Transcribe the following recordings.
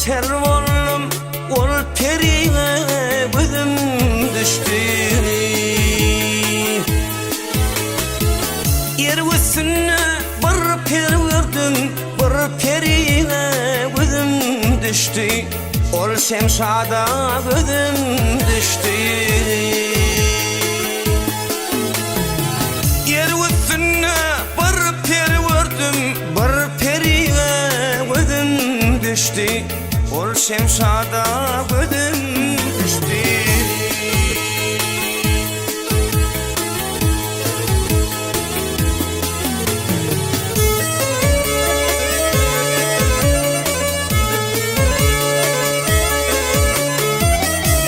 servollum ol periye gözüm düştü. Yer üstüne bir peri gördüm, bir periye gözüm düştü. Ol şemşada gözüm düştü. Yer üstüne bir peri gördüm, bir periye gözüm düştü. Ol şemşada gözüm düştü.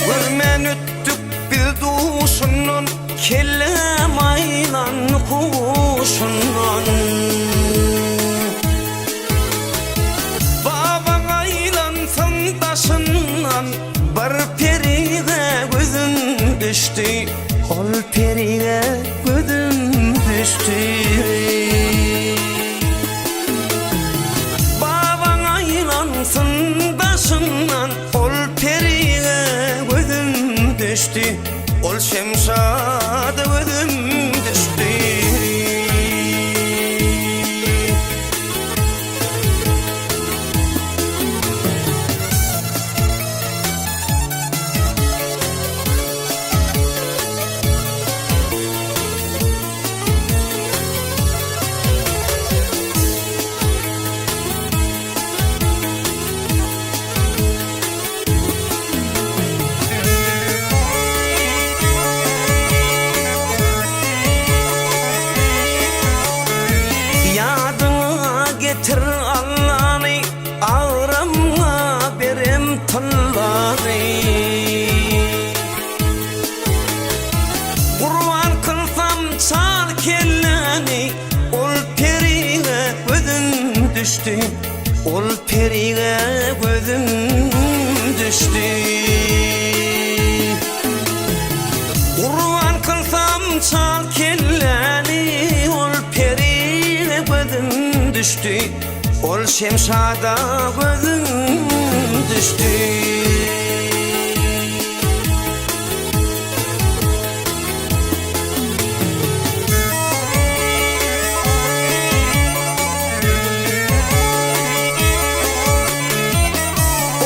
Görmen öttük bir duşunun, kellem aylan kuşunun. Baban aylansın taşından, bir periye gözüm düştü. Ol periye gözüm düştü. Baban aylansın taşından, ol periye gözüm düştü. Ol şemşada gözüm düştü. Getir Allah'ını, ağrımla berim tılları. Kurban kılsam çal kelleni, ol periye gözüm düştü. Ol periye gözüm düştü. Kurban kılsam çal kelleni, ol periye gözüm düştü. Ol şemşada gözüm düştü.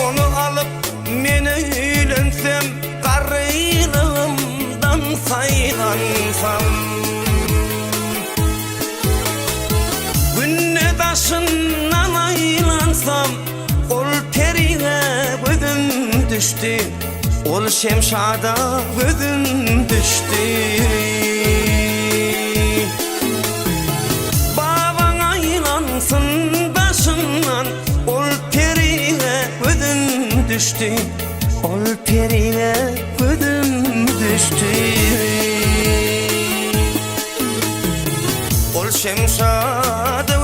Onu alıp meni eylensem, karıylığımdan saylansam. Taşından aylansam, ol periye gözüm düştü. Ol şemşada gözüm düştü. Baban aylansın başından, ol periye gözüm düştü. Ol periye gözüm düştü. Ol şemşada